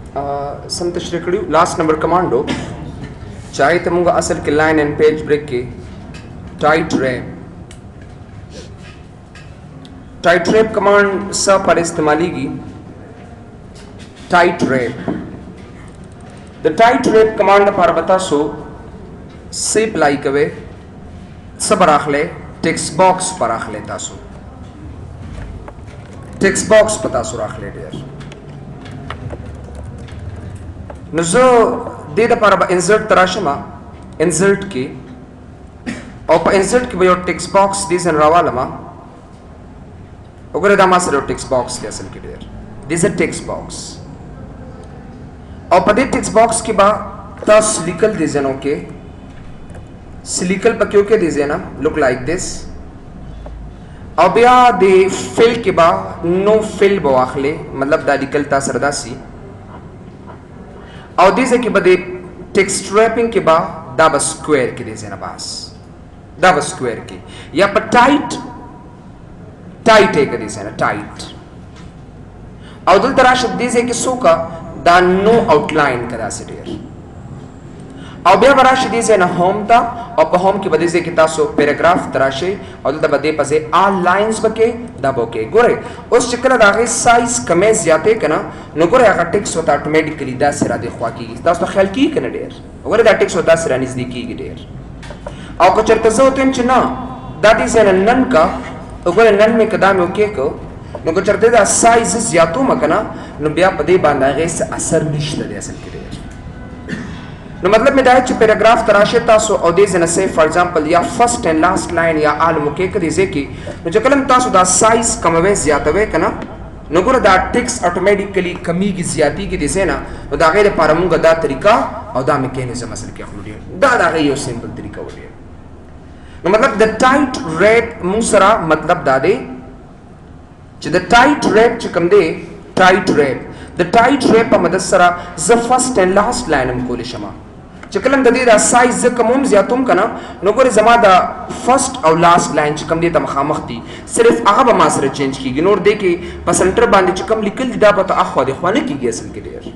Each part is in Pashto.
सम तशरीह करियो last number commando चाहे तो मुंगा असल के लाइन एंड पेज ब्रेक के टाइट रैप कमांड सा पर इस्तेमाली की tight wrap the tight wrap command पर बता सो से अप्लाई कवे सब राखले टेक्स्ट बॉक्स पर राखले तासो टेक्स्ट बॉक्स पता सो राखले डियर नजो दे द पर इंसर्ट तराशमा इंसर्ट की और पर इंसर्ट की वो टेक्स्ट बॉक्स दिस एंड रावालमा अगर दामा से टेक्स्ट बॉक्स के असल के डियर दिस अ टेक्स्ट बॉक्स और पर टेक्स्ट बॉक्स के बाद ता सिलिकल डिजाइनों के सिलिकल पर क्यों के डिजाइन लुक लाइक दिस अब या दे फिल के बाद नो फिल बवाखले मतलब दालिकल ता सरदासी और दिस के बाद टेक्स्ट रैपिंग के बाद दाब स्क्वायर के डिजाइन बास दाब स्क्वायर की या पर टाइट एक डिजाइन टाइट और दुल तराश दिस के सोका दा नो आउटलाइन करा से डियर और बे बराश दिस ना होम ता और पर होम की वजह से कि तासो पैराग्राफ तराशे और दुल बदे पसे आ लाइंस बके दबो के गोरे उस चक्कर दागे साइज कमे ज्यादा कना नो गोरे अगर टेक्स्ट होता ऑटोमेटिकली दा सिरा दे ख्वा की तासो ख्याल की कने डियर गोरे दा टेक्स्ट होता सिरा नजदीकी की डियर और को चरते जो तो चना दैट इज एन नन का गोरे नन में कदम ओके को नो को चरते दा साइज ज्यादा मकना नो बिया पदे बांधागे से असर निश्चित दे असल के नो मतलब में दायच पैराग्राफ तराशे तासो और दे न से फॉर एग्जांपल या फर्स्ट एंड लास्ट लाइन या आल मुके के दिसे की नो जो कलम तासो दा साइज कमवे ज्यादा वे कना नो गुर दा टेक्स्ट ऑटोमेटिकली कमी की ज्यादती की दिसे ना तो दा गैर पारमुंगा दा तरीका और दा मैकेनिज्म असल के खलुडी दा गैर यो सिंपल तरीका हो नो मतलब द टाइट रैप मुसरा मतलब दा दे च द टाइट रैप च कम दे tight wrap the tight wrap मदसरा ज फर्स्ट एंड लास्ट लाइन हम कोले शमा चकलम दे दा साइज ज कमम ज्यातुम कना नो गोरे जमा दा फर्स्ट और लास्ट लाइन च कम दे तम खामखती सिर्फ आगा मासर चेंज की इग्नोर दे के परसेंटर बांधे च कम लिखल दा पता अखवा दे खवाने की असल के डियर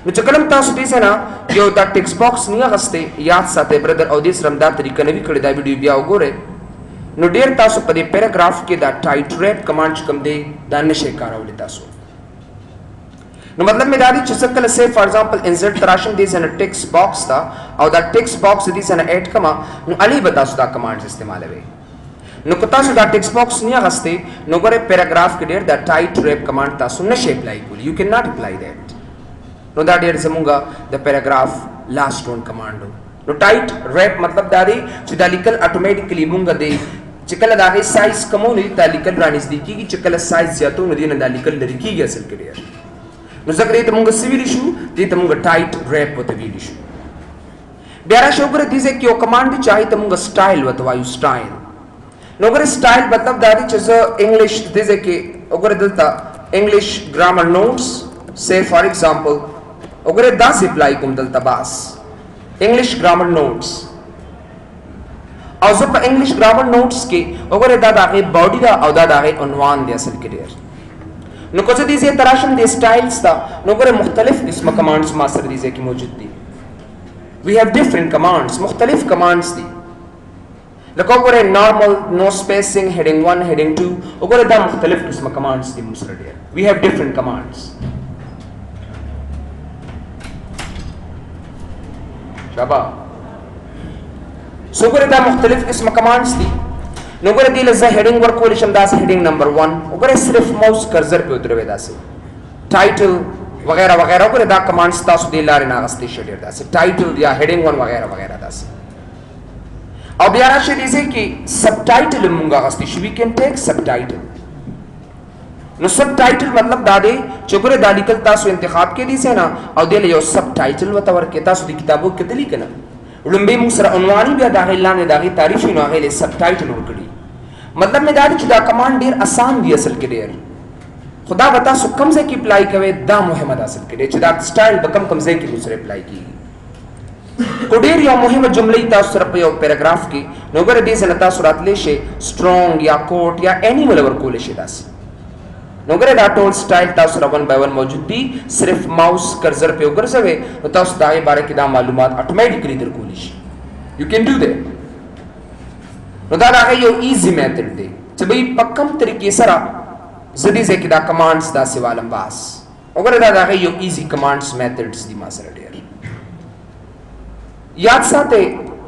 नो चकलम तासु दे ना यो दा टेक्स्ट बॉक्स निया गस्ते याद साथे ब्रदर और दिस रमदा तरीका ने भी खड़े दा वीडियो बिया गोरे नो डियर तासु पदे पैराग्राफ के दा टाइट रैप कमांड च कम दे दा नशे कारावले तासु नो मतलब में दादी चसकल से फॉर एग्जांपल इंसर्ट तराशम दिस एन टेक्स्ट बॉक्स था और दा टेक्स्ट बॉक्स दिस एन ऐड कमा नो अली बता सुदा कमांड्स इस्तेमाल है नो कता सुदा टेक्स्ट बॉक्स निया गस्ते नो गोरे पैराग्राफ के डेर दा टाइट रैप कमांड ता सुन नशे अप्लाई कुल you can not apply that नो दा डेर जमुंगा द पैराग्राफ लास्ट वन कमांड नो टाइट रैप मतलब दादी चिदालिकल ऑटोमेटिकली मुंगा दे चिकल दागे साइज कमो नहीं तालिकल रानिस दी की चिकल साइज ज्यादा नदी न दालिकल लड़की के असल के डेर नो जकरे तमुंगा सिविल इशू दे तमुंगा टाइट रैप वत वील इशू ब्यारा शोकर दिसे क्यों कमांड चाहे तमुंगा स्टाइल वत वायु स्टाइल नोगर स्टाइल मतलब दादी चज इंग्लिश दिसे के ओगर दलता इंग्लिश ग्रामर नोट्स से फॉर एग्जांपल ओगर दास अप्लाई कुम दलता बास इंग्लिश ग्रामर नोट्स और जब इंग्लिश ग्रामर नोट्स के ओगर दादा के बॉडी दा और दादा के उन्वान दे असल के डेर नो कुछ दीजिए तराशम दे स्टाइल्स था नो करे मुख्तलिफ किस्म कमांड्स मास्टर दीजिए की मौजूद थी वी हैव डिफरेंट कमांड्स मुख्तलिफ कमांड्स थी लको करे नॉर्मल नो स्पेसिंग हेडिंग 1 हेडिंग 2 ओकरे दा मुख्तलिफ किस्म कमांड्स थी मुस्टर डियर वी हैव डिफरेंट कमांड्स शाबा सो करे दा मुख्तलिफ किस्म कमांड्स थी नोगरे दिल ज हेडिंग वर्क कोलिशन दास हेडिंग नंबर 1 ओगरे सिर्फ माउस कर्सर पे उतरवे दासे टाइटल वगैरह वगैरह ओगरे दा कमांड्स तासु दे लारे नागस्ते शेडर दासे टाइटल या हेडिंग 1 वगैरह वगैरह दासे अब यारा शेदिसे की सबटाइटल मुंगा गस्ती वी कैन टेक सबटाइटल नो सबटाइटल मतलब दादे चोगरे दालिकल तासु इंतखाब के दिसे ना और दिल यो सबटाइटल वतवर के तासु दी किताबो केतली कना लंबे मुसरा उन्वानी भी दागे लाने दागे तारीफ ही नागे ले सबटाइटल उड़कड़ी मतलब में दादी चुदा कमांड डेर आसान भी असल के डेर खुदा बता सो कम से की अप्लाई कवे दा मोहम्मद असल के डेर चुदा स्टाइल बकम कम से की दूसरे अप्लाई की कोडेर या मोहम्मद जुमले तासुर पे पैराग्राफ की नोगर दे से नता सुरात ले शे स्ट्रांग या कोट या एनिमल वर को ले शे दास نو ګره دا ټول سټایل تاسو سره 1 by 1 موجود دي صرف ماوس کرزر په وګرځوي نو تاسو دا یې باره کې دا معلومات اتوماتیکلی درکول شي یو کین ډو دیٹ نو دا هغه یو ایزی میتھډ دی چې به په کوم طریقې سره زدي ځکه دا کمانډز دا سوالم باس وګوره دا هغه یو ایزی کمانډز میتھډز دي ما سره ډیر یاد ساتئ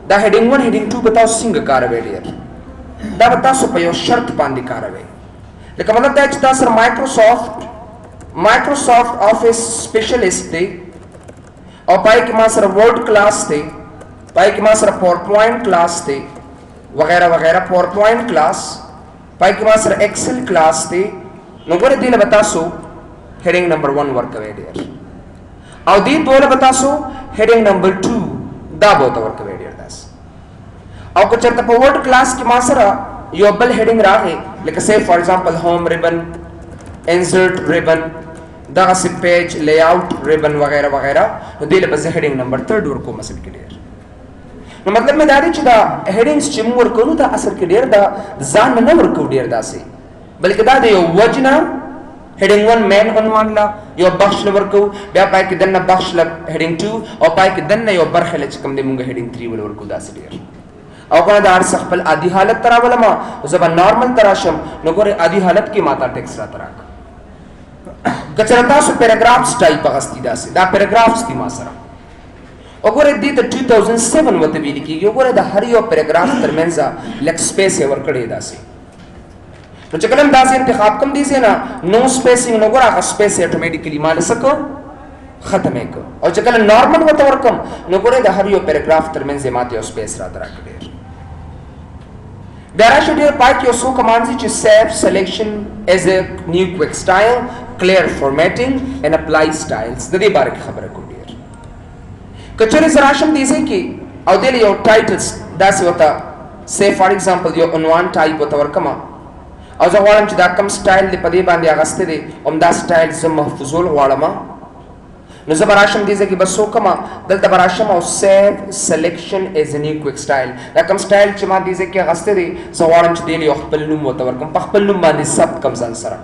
دا هډینګ 1 هډینګ 2 بتاو څنګه کاروي ډیر دا تاسو په یو شرط باندې کاروي لکه مطلب دا چې تاسو مایکروسافټ آفیس سپیشلیست دی او پای کې ما سره ورډ کلاس دی پای کې ما سره پاور پوینټ کلاس دی وغیرہ وغیرہ پاور پوینټ کلاس پای کې ما سره ایکسل کلاس دی نو ګوره دې له تاسو هډینګ نمبر 1 ورکوي ډیر او دې دوله تاسو هډینګ نمبر 2 دا بوته ورکوي ډیر داس او که چېرته په ورډ کلاس کې ما سره یو بل هډینګ راغی لکه سه فار ایگزامپل ہوم ریبن انسرټ ریبن دا سی پیج لی آؤٹ ریبن وغیرہ وغیرہ نو دې له بس هډینګ نمبر 3 ورکو مثلا کې ډیر نو مطلب مې دا دی چې دا هډینګز چې موږ ورکو دا اصل کې ډیر دا ځان نه ورکو ډیر داسې بلکې دا د یو وجنه هډینګ 1 مین عنوان لا یو بخش ورکو بیا پای کې دنه بخش ل هډینګ 2 او پای کې دنه یو برخه لچ کم دی موږ هډینګ 3 ورکو داسې ډیر او کنه دا ارس خپل عادي حالت تراوله ما زبر نارمل تراشم نو ګوره عادي حالت کې ماته ټیکس را تراک کچره تاسو پیراګرافز ټایپ غستی داسې دا پیراګرافز کی ما سره وګوره دې ته 2007 وته ویل کیږي وګوره د هر یو پیراګراف ترمنځ لک سپیس ورکړی داسې نو چې کلم داسې انتخاب کوم دي نه نو سپیسینګ نو ګوره هغه سپیس اتوماتیکلی مال سکو ختمه کو او چې کله نارمل وته ورکم نو ګوره د هر یو پیراګراف ترمنځ ماته یو سپیس را درکړي There are should your part your so commands which is save selection as a new quick style, clear formatting and apply styles. The day barak khabar ko dear. Kachore zarasham dise ki aw dele your titles das wata say for example your unwan type wata warkama. Aw za walam chi da kam style de pade bande agaste de da style zum mahfuzul walama. نو زبراشم دې ځکه بس وکما دلته براشم او سیو سلیکشن از ا نیو کویک سټایل دا کوم سټایل چې ما دې ځکه غسته دي زوړم چې دی یو خپل نوم وته ورکم په خپل نوم باندې سب کم ځان سره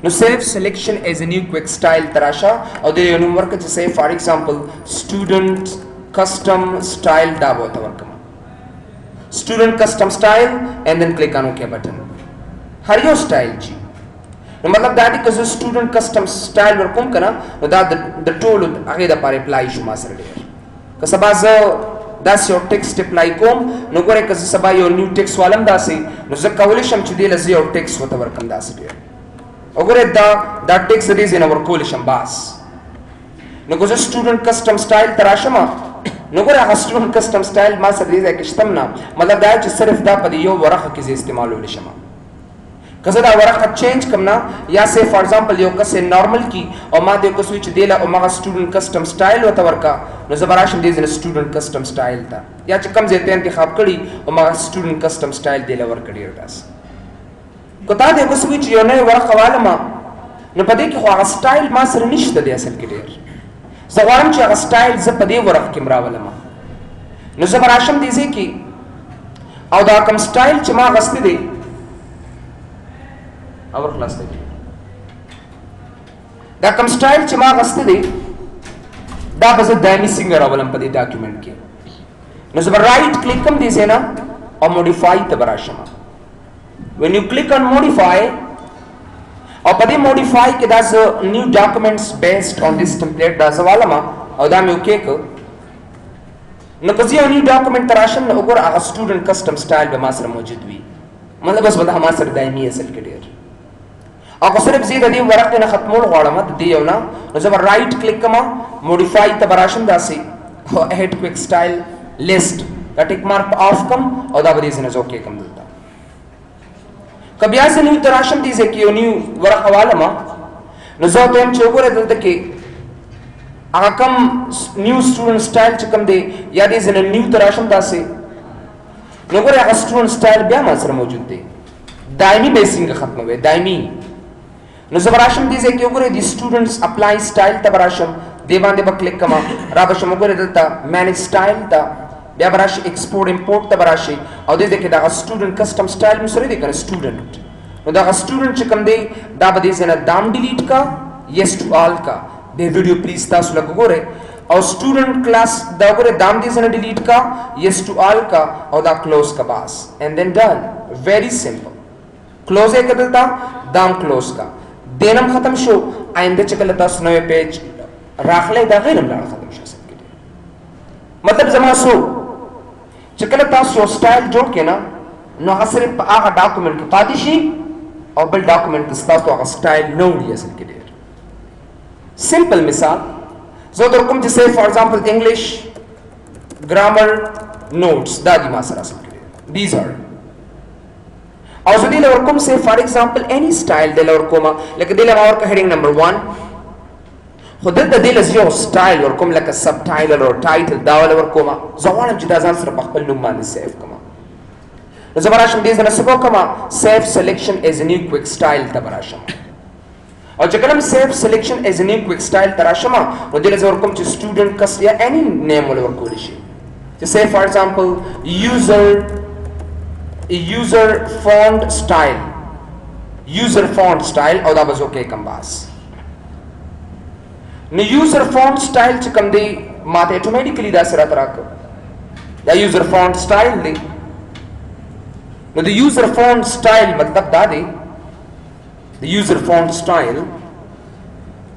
نو سیو سلیکشن از ا نیو کویک سټایل تراشه او دې نوم ورکه چې سیو فار ایگزامپل سټوډنټ کسٹم سټایل دا وته ورکم سټوډنټ کسٹم سټایل اینڈ دین کلیک آن اوکے بٹن هر یو سټایل جی نو مطلب دا دی که زه سټوډنټ کسٹم سټایل ورکوم کنه نو دا د ټولو هغه د پاره اپلای شو ما سره ډیر که سبا زه داسې یو ټیکسټ اپلای کوم نو ګوره که زه سبا یو نیو ټیکس والم داسې نو زه کولی شم چې دې له زه یو ټیکس ورته ورکړم داسې ډېر وګوره دا ټیکس د دې ځای نه ورکولی شم باس نو که زه سټوډنټ کسټم سټایل ته راشم نو ګوره هغه سټوډنټ کسټم سټایل ما سره دې ځای کې شته نه مطلب دا چې صرف دا په یو ورقه کې زه استعمالولی شم که زه دا ورقه چینج کم نه یا سه فار ایگزامپل یو کس نارمل کی او ما دې کس وی چې دیله او ما سټوډنټ کسٹم سټایل وته ورکا نو زبراشم دې نه سټوډنټ کسٹم سټایل تا یا چې کم زه ته انتخاب کړی او ما سټوډنټ کسٹم سټایل دیله ورکړی ورتاس کته دې کس وی چې یو نه ورقه واله ما نو پدې کې خو هغه سټایل ما سره نشته دی اصل کې ډیر زغوارم چې هغه سټایل زه پدې ورقه کې مراولم نو زبراشم دې کې او دا کم سټایل چې ما غسته دی اور خلاص دی دا کوم سټایل چې ما غسته دی دا به زه دایمي څنګه راولم په دې ډاکیومنټ کې نو زه به رائټ کلیک کوم دې ځای نه او موډیفای ته به راشم when you click on modify او په دې موډیفای کې دا زه نیو ډاکیومنټس بیسډ on this template دا زه والم او دا مې اوکې کړ نو که زه یو نیو ډاکیومنټ ته راشم نو وګوره هغه سټوډنټ کسټم سټایل به ما سره موجود وي مطلب بس به دا ما سره دایمي اصل کې ډېر او که صرف زه د دې ورقې نه ختمول غواړم د دې یو نه نو زه به رائټ کلیک کوم موډیفای ته به راشم داسې هیډ کویک سټایل لیسټ دا ټیک مارک آف کوم او دا به دې نه اوکې کوم دلته که بیا زه نیو ته راشم دې ځای کې یو نیو ورقه والم نو زه ورته وایم چې وګوره دلته کې هغه کوم نیو سټوډنټ سټایل چې کوم دی یا دې ځای نه نیو ته راشم داسې نو ګوره هغه سټوډنټ سټایل بیا ما سره موجود دی دایمي به څنګه ختموي دایمي نو زه براشم دې ځای کې وګورئ د سټوډنټس اپلای سټایل ته براشم دې باندې به کلیک کوم را به شم وګورئ دلته مینیج سټایل ته بیا براشي ایکسپورټ امپورټ ته براشي او دې ځای کې دا سټوډنټ کسٹم سټایل مې سره دی کنه سټوډنټ نو دا سټوډنټ چې کوم دی دا به دې ځای نه دام ډیلیټ کا yes to all کا د ویډیو پلیز تاسو لږ وګورئ او سټوډنټ کلاس دا وګورئ دام دې ځای نه ډیلیټ کا yes to all کا او دا کلوز کا باس and then done very simple کلوز یې کړل دام کلوز کا دینم ختم شو آینده چې کله تاسو نوې پیج راخلې دا غیر ملاړ ختم شي مطلب زما سو چې کله تاسو سټایل جوړ کړئ نو هغه صرف په هغه ډاکومنټ کې پاتې شي او بل ډاکومنټ کې تاسو هغه سټایل نه وړي اصل کې ډېر سمپل مثال زه در کوم چې say for example English grammar notes دا دي ما سره اصل کې these are او زه دې لور کوم say for example any style دې لور کوم لکه دې لور کا heading number 1 خو دلته دې لږ یو سټایل ور کوم لکه سب ټایټل او ټایټل دا ور کوم زه غواړم چې دا ځان سره په خپل نوم باندې سیف کړم نو زه به راشم دې ځای نه څه به وکړم سیف سلیکشن ایز ا نیو کویک سټایل ته به راشم او چې کله م سیف سلیکشن ایز ا نیو کویک سټایل ته راشم نو دې له زه ور کوم چې سټوډنټ کس یا اني نیم ول ورکولی شي چې say for example user font style او دا به زه وکړم کوم باس نو یوزر فونټ سټایل چې کوم دی ماته اتوماتیکلی دا سره راکړه دا یوزر فونټ سټایل دی نو د یوزر فونټ سټایل مطلب دا دی د یوزر فونټ سټایل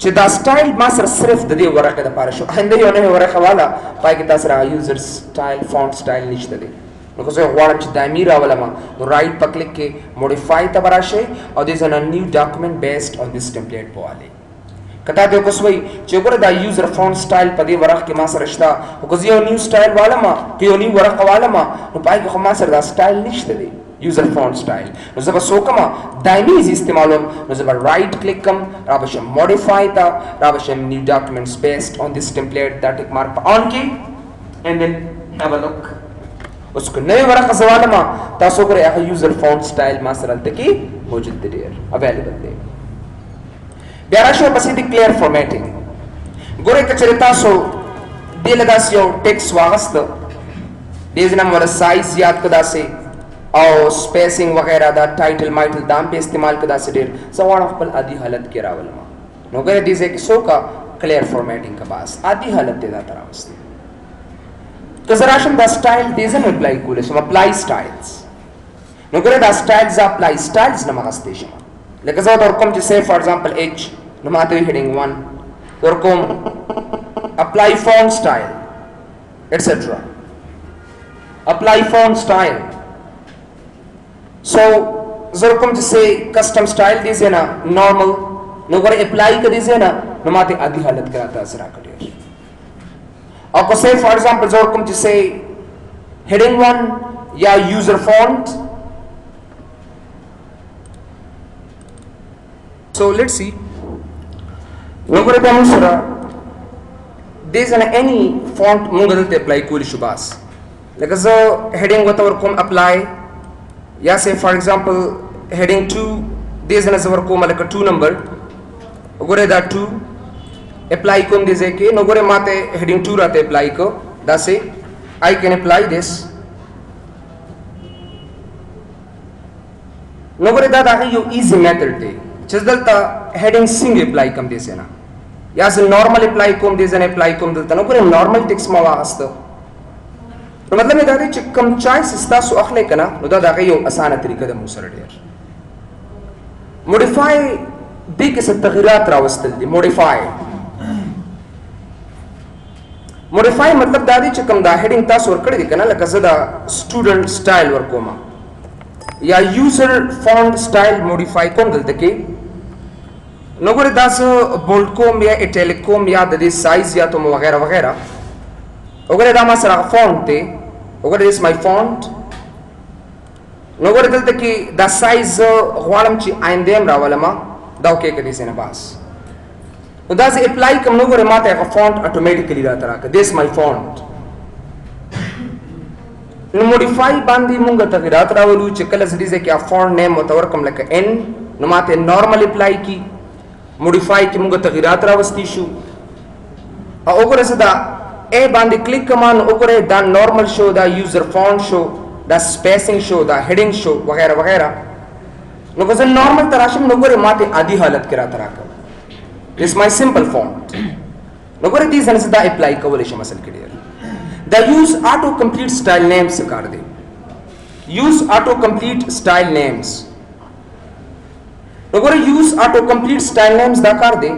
چې دا سټایل ما سره صرف د دې ورقه لپاره شو آینده یو نوې ورقه والا پای کې تاسو را یوزر سټایل فونټ سټایل نشته دی نو که زه غواړم چې دایمي راولم نو رائټ په کلیک کې موډیفای ته به راشئ او دې ځای نه نیو ډاکومنټ بیسډ آن دس ټمپلیټ په والي کتا دې کوس وای چې ګوره دا یوزر فونټ سټایل په دې ورق کې ما سره شته او که زه یو نیو سټایل والم که یو نیو ورقه والم نو پای کې خو ما سره دا سټایل نشته دی یوزر فونټ سټایل نو زه به څه وکړم دایمي زه استعمالوم نو زه به رائټ کلیک کوم را به شم موډیفای ته را به شم نیو ډاکومنټس بیسډ آن دس ټمپلیټ دا ټیک مارک په آن کې اینڈ دین هاو ا لک اوس که نوې ورقه زه والم تاسو ګورئ هغه یوزر فونټ سټایل ما سره هلته کې موجود دی ډېر اویلیبل دی بیا راشو پسې د کلیر فارمیټینګ ګورئ که چېرې تاسو دې له داسې یو ټیکس واغسته دې ځای نه مو سایز یاد کړه داسې او سپیسینګ وغیرہ دا ټایټل مایټل دا هم پې استعمال کړه داسې ډېر زه غواړم خپل عادي حالت کې راولم نو ګورئ دې ځای کې څه وکړه کلیر فارمیټینګ کا باس عادي حالت دې دا ته راوستې که زه راشم دا سټایل دې ځای نه اپلای کولی شم اپلای سټایلز نو ګورئ دا سټایلز اپلای سټایلز نه مغستې شم لکه زه ورته ورکوم چې say for example H نو ماته وي heading 1 ورکوم apply font style etc apply font style so زه ورکوم چې say custom style دې ځای نه normal نو ګوره apply که دې ځای نه نو ماته عادي حالت کې راته اثر راکړي او که say for example زه ورکوم چې say heading 1 یا user font so let's see نو ګوره بیا موږ سره دې ځای نه any font موږ دلته اپلای کولی شو باس لکه زه heading ورته ورکوم apply یا say for example heading 2 دې ځای نه زه ورکوم لکه 2 نمبر وګورئ دا 2 اپلای کوم دې ځای کې نو ګوره ماته heading 2 راته اپلای کو داسې I can apply this نو ګوره دا د هغې یو ایزي میتھډ دی چې دلته heading څنګه اپلای کوم دې ځای نه یا زه نارمل اپلای کوم دې ځای نه اپلای کوم دلته نو ګوره نارمل ټیکس ما واغسته نو مطلب یې دا دی چې کوم چایس ستاسو اخلی که نه نو دا د هغې یو اسانه طریقه ده موږ سره ډېر موډیفای دې کې څه تغیرات راوستل دي موډیفای مطلب دا دی چې کوم دا هیډینګ تاسو ورکړی دی که نه لکه زه دا سټوډنټ سټایل ورکوم یا یوزر فونټ سټایل موډیفای کوم دلته کې نو ګورې دا زه بولډ کوم یا اټیلیک کوم یا د دې سایز زیاتوم وغیره وغیره وګورئ دا ما سره هغه فونټ دی وګورئ دس مای فونټ نو ګورئ دلته کې دا سایز زه غواړم چې آینده هم راولم دا اوکې که دې ځای نه باس نو دا زه اپلای کوم نو ګورئ ماته هغه فونټ اټومیټیکلی راته راکړه دس مای فونټ نو موډیفای باندې مونږ تغیرات راولو چې کله زه دې ځای کې فونټ نیم ورته ورکړم لکه n نو ماته نارمل اپلای کی موډیفای کې مونږ تغیرات راوستی شو او وګورئ زه دا ا باندې کلیک کوم نو وګورئ دا نارمل شو دا یوزر فونټ شو دا سپیسینګ شو دا هیډینګ شو وغیرہ وغیرہ نو که زه نارمل ته راشم نو ګورې ما ته عادي حالت کې راته راکړه. This is my simple font. نو ګورې دې ځنه دا اپلای کولی شم اصل کې ډېر. دا یوز آټو کمپلیټ سټایل نیمز څه کار دی؟ یوز آټو کمپلیټ سټایل نیمز نو ګورې یوز آټو کمپلیټ سټایل نیمز دا کار دی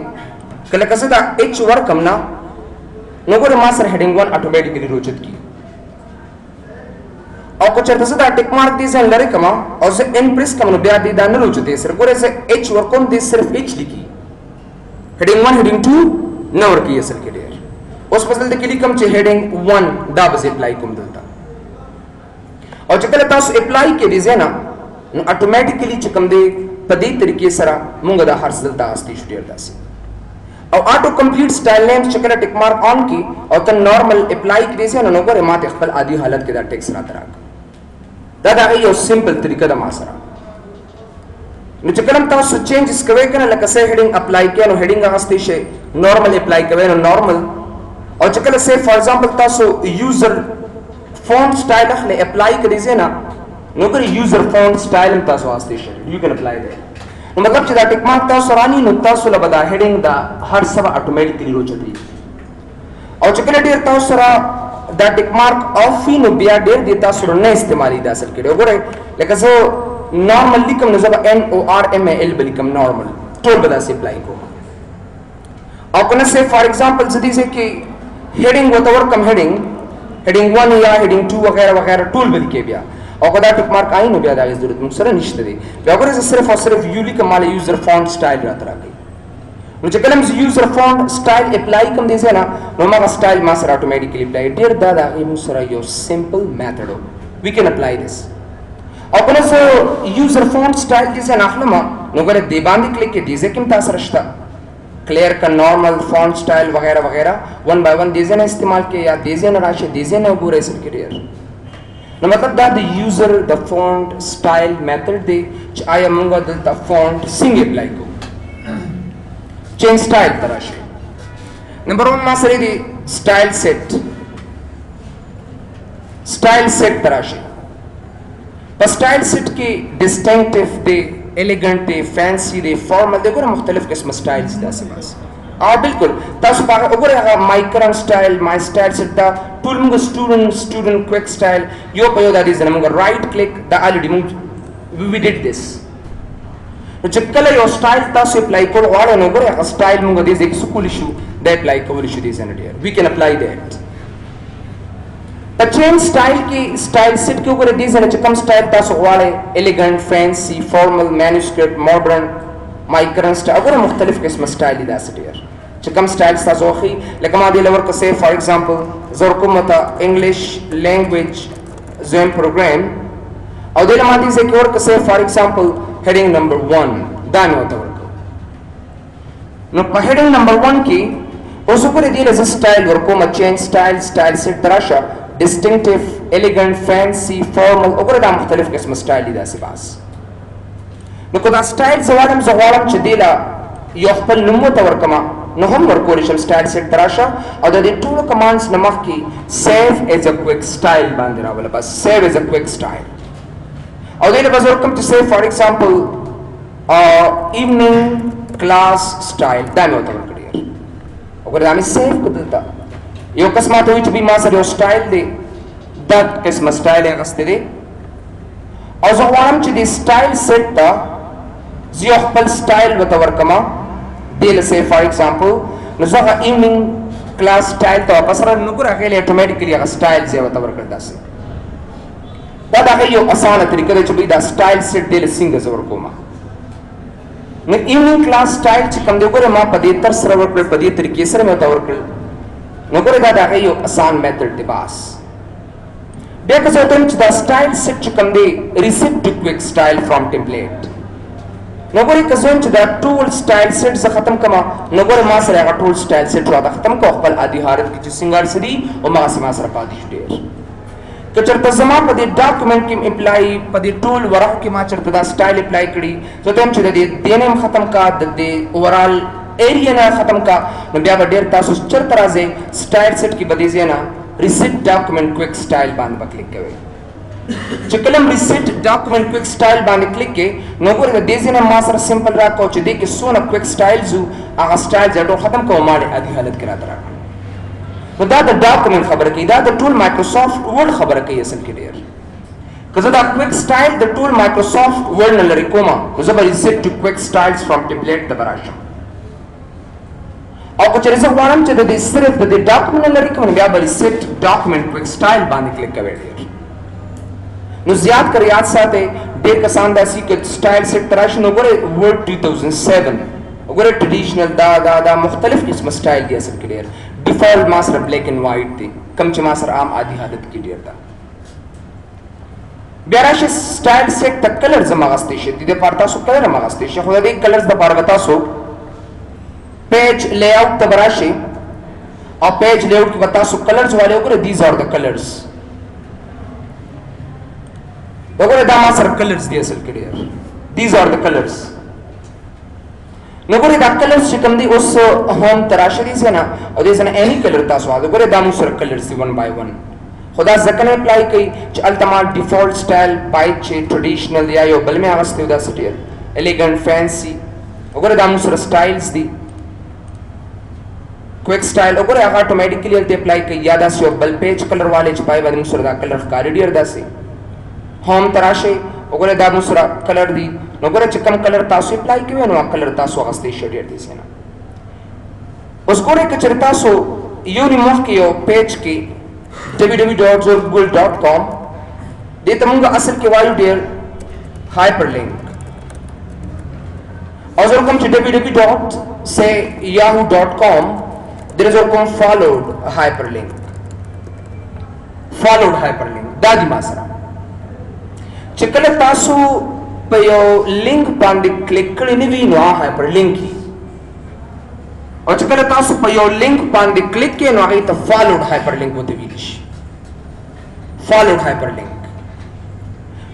کله که زه دا ایچ ورکم نه نو ګورې ما سره هیډینګ 1 اټومیټیکلی روچت کی او که چېرته زه دا ټیک مارک دې ځای لرې کړم او زه ان پریس کړم نو بیا دې دا نه روچتې سره ګورې زه ایچ ورکوم دې صرف ایچ لیکي هیډینګ 1 هیډینګ 2 نه ورکوي اصل کې ډېر. اوس په دلته کې لیکم چې هیډینګ 1 دا به زه اپلای کوم دلته او چې کله تاسو اپلای کې دې ځای نه نو اټومیټیکلی چې کوم دی په دې طریقې سره مونږ دا هر څه دلته اخیستی شو ډېر داسې او آټو کمپلیټ سټایل نیمز چې کله ټیک مارک آن کی او ته نارمل اپلای کړې سي نو ګوره ما ته خپل عادي حالت کې دا ټیکس راته راکړه. دا د هغې یو سمپل طریقه ده ما سره. نو چې کله تاسو چینجز کوئ که نه لکه څه هیډینګ اپلای کوئ نو هیډینګ اخیستی شئ نارمل اپلای کوئ نو نارمل او چې کله سی فار ایگزامپل تاسو یوزر فونټ سټایل اخلئ اپلای کړئ ځای نه نو ګوره یوزر فونټ سټایل هم تاسو اخیستی شئ یو کین اپلای دی نو مطلب چې دا ټیک مارک تاسو رانی نو تاسو له به دا هیډینګ دا هر څه به اټومیټیکلی روچتي او چې کله ډېر تاسو سره دا ټیک مارک آف وي نو بیا ډېر دې تاسو سره نه استعمالي دا اصل کې وګورئ لکه زه نارمل لیکم نو زه به NORMAL به لیکم نارمل ټول به داسې اپلای کوم او که نه سه فار ایگزامپل زه دې ځای کې هیډینګ ورته ورکړم هیډینګ 1 یا هیډینګ 2 وغیره وغیره ټول به لیکې بیا او که دا ټیک مارک آئی نو بیا د هغې ضرورت موږ سره نشته دی بیا ګورئ زه صرف او صرف یو لیکم ماله یوزر فونټ سټایل راته راکوي نو چې کله زه یوزر فونټ سټایل اپلای کوم دې ځای نه نو هماغه سټایل ما سره اټومیټیکلی اپلای ډېر دا د هغې موږ سره یو سمپل میتھډ و وی کین اپلای دس او که نه زه یوزر فونټ سټایل دې ځای نه اخلم نو ګوره دې باندې کلیک کې دې ځای کې هم تا سره شته کلیئر کا نارمل فونټ سټایل وغیرہ وغیرہ 1 بائی 1 دې ځای نه استعمال کې یا دې ځای نه راشي دې ځای نه وګورئ اصل کې ډېر نو مطلب دا د یوزر د فونټ سټایل میتھډ دی چې آیا موږ دلته فونټ څنګه اپلای کوو چینج سټایل ته راشئ نمبر 1 ما سره دی سټایل سیټ ته راشئ په سټایل سیټ کې ډسټنکټیو دی एलिगेंट دی فینسی دی فارمل دی ګوره مختلف قسمه سټایلز داسې بس او بالکل تاسو په وګورئ هغه مای کرنټ سټایل مای سټایل سیټ دا ټول موږ سټوډنټ کویک سټایل یو په یو دا دي ځنه موږ رائټ کلیک دا الریډي موږ وی ډیډ دس نو چې کله یو سټایل تاسو اپلای کول غواړئ نو ګورئ هغه سټایل موږ دې ځای کې څه کولی شو دا اپلای کولی شو دې ځای نه ډېر وی کین اپلای دیټ په چینج سټایل کې سټایل سیټ کې وګورئ دې ځای نه چې کوم سټایل تاسو غواړئ ایلیګنټ فینسی فارمل مینوسکرپټ ماډرن مای کرنټ سټایل وګورئ مختلف قسمه سټایل دي داسې ډېر چې کوم سټایل تاسو خوښي لکه ما دې له ورکړه سه فار ایگزامپل زه ورکوم ته انګلیش لینګویج زوم پروګرام او دې له ما دې ځای کې ورکړه سه فار ایگزامپل هیډینګ نمبر 1 دا مې ورته ورکړه نو په هیډینګ نمبر 1 کې اوس وګورئ دې له زه سټایل ورکوم چینج سټایل سیټ ته راشه distinctive, elegant, fancy, formal وګوره دا مختلف قسمه سټایل دي داسې بس نو که دا سټایل زه غواړم چې دې له یو خپل نوم ورته ورکړم نو هم ورکولی شم سټایل سیټ ته راشه او د دې ټولو کمانډس نه مخکې سیو ایز ا کویک سټایل باندې راوله بس سیو ایز ا کویک سټایل او دې له به زه ورکړم چې سیو فار ایگزامپل ایونینګ کلاس سټایل دا مې ورته ورکړی وګوره دا مې سیو کړ دلته یو کس ماته وایي چې بی ما سره یو سټایل دی دا قسمه سټایل یې اخیستی دی او زه غواړم چې دې سټایل سیټ ته زه یو خپل سټایل ورته ورکړم دې له سې فار ایگزامپل نو زه هغه ایونینګ کلاس سټایل ته واپس را نو ګوره هغې له اټومیټیکلي هغه سټایل زه ورته ورکړ داسې دا د هغې یو اسانه طریقه ده چې بی دا سټایل سیټ دې له څنګه زه ورکوم نو ایونینګ کلاس سټایل چې کوم دی ګوره ما په دې طرز سره ورکړل په دې طریقې سره مې ورته ورکړل نو ګوره دا د هغې یو اسان میتھډ دی بس بیا که زه ورته وایم چې دا سټایل سیټ چې کوم دی ریسیټ ټو کویک سټایل فرام ټمپلیټ نو ګورئ که زه وایم چې دا ټول سټایل سیټ زه ختم کړم نو ګوره ما سره هغه ټول سټایل سیټ راته ختم کړه خپل عادي حالت کې چې څنګه څه دي هماغسې ما سره پاتې شو ډېر که چېرته زما په دې ډاکومنټ کې اپلای په دې ټول ورق کې ما چېرته دا سټایل اپلای کړي زه ته وایم چې د دې نه هم ختم کړه د دې اوورال ایریا نه ختم کا نو بیا به ډېر تاسو چېرته راځئ سټایل سیټ کې به دې ځای نه ریسیټ ډاکومنټ کویک سټایل باندې به کلیک کوئ چې کلم ریسیټ ډاکومنٹ کویک سټایل باندې کلیک کې نو ګوره د دې ځینه ما سره سمپل راکاو چې دې کې څونه کویک سټایلز وو هغه سټایل ټول ختم کوم ما عادي حالت کې راته راکړه نو دا د ډاکومنٹ خبره کوي دا د ټول مایکروسافټ ورډ خبره کوي اصل کې ډېر که زه دا کویک سټایل د ټول مایکروسافټ ورډ نه لرې کوم نو زه به ریسیټ ټو کویک سټایلز فرام ټمپلیټ ته به راشم او که چېرې زه غواړم چې د دې صرف د دې ډاکومنټ نه لرې کوم بیا به ریسیټ ډاکومنٹ کویک سټایل باندې کلیک کوئ ډېر نو زیات کر یاد ساتئ ډېر کسان داسې که سټایل سیټ ته راشي نو ګورئ ورډ 2007 وګوره ټریډیشنل دا مختلف قسمه سټایل دی اصل کې ډېر ډیفالټ ما سره بلیک اینڈ وایټ دی کم چې ما سره عام عادي حالت کې ډېر ده بیا راشي سټایل سیټ ته کلرز هم اخیستی شي د دې لپاره تاسو کلر هم اخیستی شي خو د دې کلرز دپاره به تاسو پیج لے آؤٹ ته به راشئ او پیج لے آؤٹ کې به تاسو کلرز والے وګورئ دیز آر د کلرز وګوره دا ما سره کلرز دي اصل کې ډېر دیز آر د کلرز نو ګوره دا کلرز چې کوم دي اوس هوم ته راشئ دې ځای نه او دې ځای نه اني کلر تاسو واخلئ ګوره دا موږ سره کلرز دي ون بای ون خو دا ځکه نه اپلای کوي چې هلته ما ډیفالټ سټایل باید چې ټریډیشنل یا یو بل مې اخیستی و داسې ډېر الیګنټ فینسي وګوره دا موږ سره سټایلز دي کویک سټایل وګوره هغه اټومیټیکلی هلته اپلای کوي یا داسې یو بل پیج کلر والے چې پای باندې موږ سره دا کلر ښکاري ډېر داسې هوم ته راشئ وګوره دا موږ سره کلر دي نو ګوره چې کوم کلر تاسو اپلای کوئ نو هغه کلر تاسو اخیستی شئ ډېر دې ځای نه اوس ګورئ که چېرې تاسو یو مخکې یو پیج کې www.google.com دې ته موږ اصل کې وایو ډېر هایپر لینک او زه کوم چې www.yahoo.com there is کوم followed hyperlink دا دی ما سره چې کله تاسو په یو لینک باندې کلیک کړی نه وي نو هغه هایپر لینک وي او چې کله تاسو په یو لینک باندې کلیک کړئ نو هغې ته فالوډ هایپر لینک ورته ویلی شي فالوډ هایپر لینک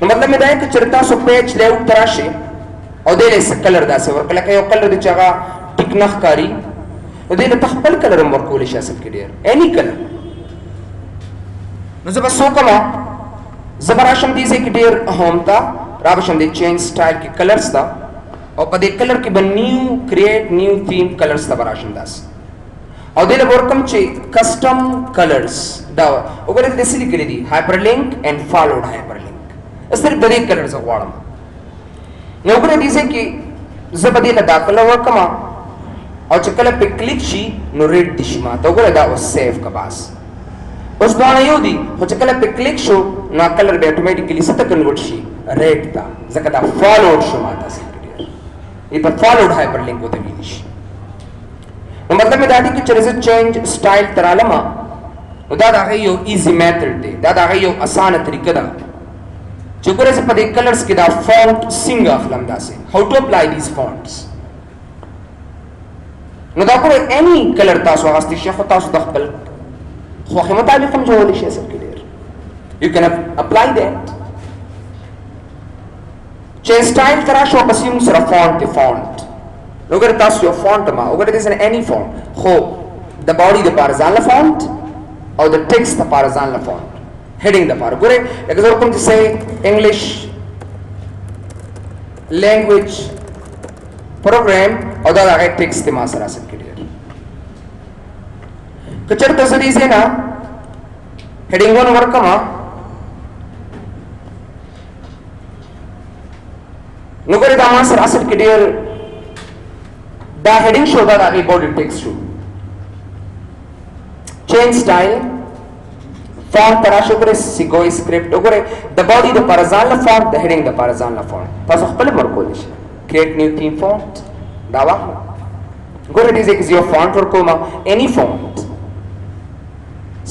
نو مطلب مې دا دی که چېرې تاسو پیج لیاوټ ته راشئ او دې له کلر داسې ورکړه لکه یو کلر دی چې هغه ټیک نه ښکاري نو دې له ته خپل کلر هم ورکولی شي اصل کې ډېر اني کلر نو زه به څه وکړم زه به راشم دې ځای کې ډېر هوم ته را به شم دې چینج سټایل کې کلرز ته او په دې کلر کې به نیو کریټ نیو تھیم کلرز ته به راشم داسې او دې له به ورکړم چې کسټم کلرز دا وګورئ داسې لیکلي دي هایپر لینک اینډ فالوډ هایپر لینک صرف د دې کلر زه غواړم نو وګورئ دې ځای کې زه به دې له دا کلر ورکړم او چې کله پې کلیک شي نو ریډ دي شي ما ته وګورئ دا اوس سیف که بس اوس دواړه یو دي خو چې کله پې کلیک شو نو کلر به اټومیټیکلی څه ته کنورټ شي ریډ ته ځکه دا فالوډ شو ما ته اصل کې ډېر دې ته فالوډ هایپر لینک ورته ویلی شي نو مطلب مې دا دی که چېرې زه چینج سټایل ته رالم نو دا د هغې یو ایزي میتھډ دی دا د هغې یو اسانه طریقه ده چې ګوره زه په دې کلرز کې دا فونټ څنګه اخلم داسې هاو ټو اپلای دیز فونټس نو دا ګوره اني کلر تاسو اخیستی شئ خو تاسو د خپل خوښې مطابق هم جوړولی شئ اصل کې ډېر یو کین اپلای دیٹ چې سټایل ته راشو پسې موږ سره فونټ دی فونټ نو ګوره تاسو یو فونټ ما وګوره دې اني فونټ خو د باډي دپاره ځان له فونټ او د ټیکسټ دپاره ځان له فونټ heading دپاره ګوره لکه زه ورکوم چې say English language program او دا د هغې ټیکسټ دی ما سره اصل کې ډېر که چېرته زه دې ځای نه headingونه ورکړم نو ګوره دا ما سره اصل کې ډېر دا heading شو دا د هغې body text شو change style فونټ ته راشئ وګورئ سیګوی سکرپټ وګورئ د باډي دپاره ځان له فونټ د هیډینګ دپاره ځان له فونټ تاسو خپل هم ورکولی شئ کریټ نیو تھیم فونټ دا واخله ګوره دې ځای کې زه یو فونټ ورکوم اني فونټ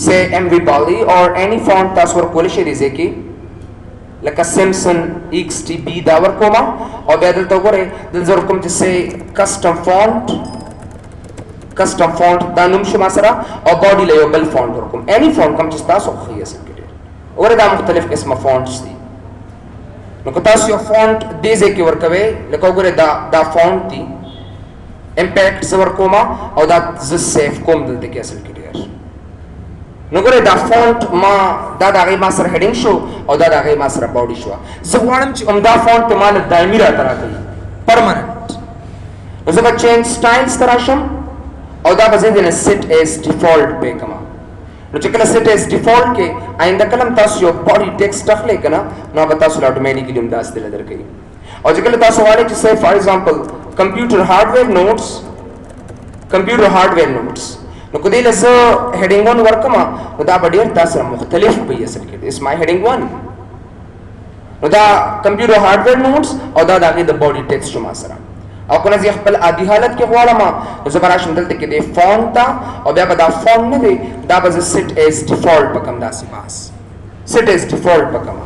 say MV Poly or any font تاسو ورکولی شئ دې ځای کې لکه سیمسن XTB دا ورکوم او بیا دلته وګورئ دلته زه ورکوم چې say کسټم فونټ دا نوم شو ما سره او باډي له یو بل فونټ ورکوم اني فونټ کوم چې تاسو خوښوي اصل کې ډېر وګورئ دا مختلف قسمه فونټس دي نو که تاسو یو فونټ دې ځای کې ورکوئ لکه وګورئ دا فونټ دي امپیکټ زه ورکوم او دا زه سیف کوم دلته کې اصل کې ډېر نو ګوره دا فونټ ما دا د هغې ما سره هیډینګ شو او دا د هغې ما سره باډي شوه زه غواړم چې همدا فونټ ته ما له دایمي راته راکوي پرمننټ نو زه به چینج سټایلز ته راشم او دا به زه دې نه سیټ ایز ډیفالټ پې کړم نو چې کله سیټ ایز ډیفالټ کې آینده کله هم تاسو یو باډي ټیکسټ اخلئ که نه نو به تاسو له اټومیټیکلي هم داسې دله درکوي او چې کله تاسو غواړئ چې say فار ایگزامپل کمپیوټر هارډویر نوټس نو کدی له زه هیډینګ 1 ورکم نو دا به ډېر تا سره مختلف وي اصل کې اس مای هیډینګ 1 نو دا کمپیوټر هارډویر نوټس او دا د هغې د باډي ټیکسټ شو ما سره او که نه زه خپل عادي حالت کې غواړم نو زه به راشم دلته کې دې فونټ ته او بیا به دا فونټ نه دی دا به زه سیټ ایز ډیفالټ پکم داسې باس سیټ ایز ډیفالټ پکم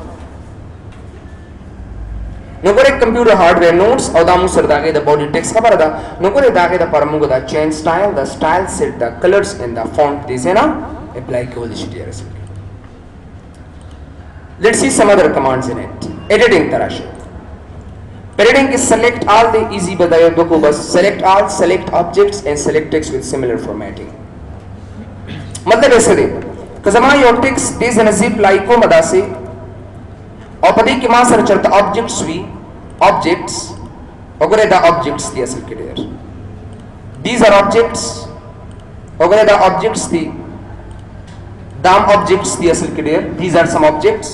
نو ګوره کمپیوټر هارډویر نوټس او دا موږ سره د هغې د باډي ټیکس خبره ده نو ګوره د هغې دپاره موږ دا چینج سټایل د سټایل سیټ د کلرز ان د فونټ دې ځای نه اپلای کولی شي ډېر اصل کې لیټس سی سم ادر کمانډز ان اٹ ایډیټینګ ته راشئ Editing is select all the easy بدایو دکو بس select all select objects and select text with similar formatting مطلب ایسا دے کہ زمان یو ٹیکس دیز ان زیپ لائکو مداسے اور پدی کی ماں سر چلتا objects وی objects اگرے دا objects دی اصل کے دیر these are objects اگرے دا objects دی دام objects دی اصل کے دیر these are some objects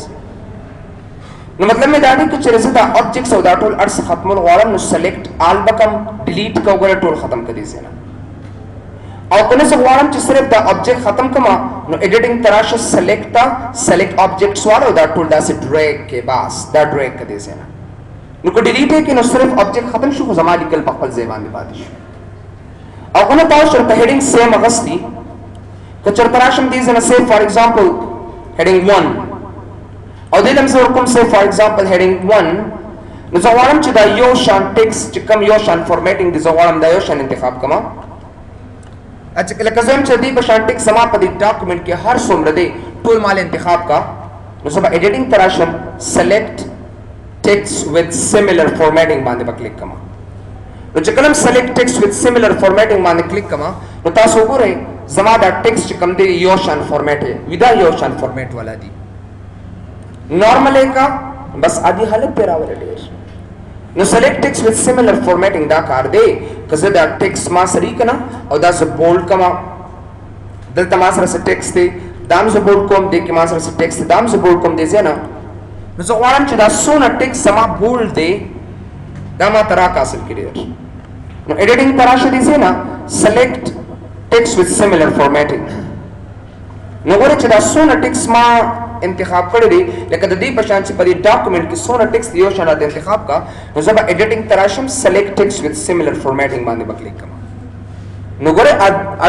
نو مطلب میں دا دی کہ چرے سے دا objects او دا ټول ارس ختم الغوارم نو select all بکم delete کا اگرے ټول ختم کر دیزے نا او کنه سے غوارم چی صرف دا object ختم کما نو editing تراش select تا select objects والا دا ټول دا سے drag کے باس دا drag کر دیزے نا نو کو delete ہے کہ نو صرف object ختم شو زمان لکل پخپل زیبان دی باتی شو او کنه تاو شرط heading same اغسطی کہ چرتراشم دیزے نا say for example heading 1 او دلم زه ورکوم say for example heading 1 نو زه غواړم چې دا یو شان ټیکسټ چې کوم یو شان فارمیټینګ دی زه غواړم دا یو شان انتخاب کړم اچھا لکه زه هم چې دی په شان ټیکسټ زما په دې ډاکومنټ کې هر څومره دی ټول مال انتخاب کا نو زه به ایډیټینګ ته راشم select text with similar formatting باندې به کلیک کړم نو چې کله select text with similar formatting باندې کلیک کړم نو تاسو وګورئ زما دا ټیکسټ چې کوم دی یو شان فارمیټ دی ودا یو شان فارمیټ والا دی نارمل کا بس آدھی حالت پہ راول ډیر نو select text with similar formatting دا کار دی که زه دا ټیکسټ ما سری کنا او دا زه بولډ کما دلته ما سره څه ټیکسټ دی دا زه بولډ کوم دی کې ما سره څه ټیکسټ دی دا زه بولډ کوم دی زینا نو زه غواړم چې دا څونه ټیکسټ ما بولډ دی دا ما ترا حاصل کړي نو ایډیټینګ تراشه دی زینا select text with similar formatting نو ګوره چې دا څونه ټیکسټ ما انتخاب کړی دی لکه د دې په شان چې په دې ډاکومنټ کې څونه ټیکسټ یو شان د انتخاب کا نو زه به ایډیټینګ تراشم select text with similar formatting باندې به کلیک کوم نو ګوره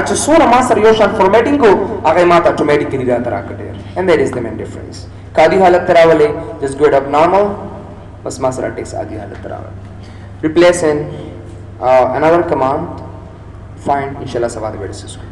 چې څونه ما سره یو شان فارمیټینګ کو هغه ما ته اټومیټیکلی راته راکړي and that is the main difference کادي حالت تراولې just go it up normal بس ما سره ټیکسټ عادي حالت تراول replace in another command find inshallah سواد به ډسکس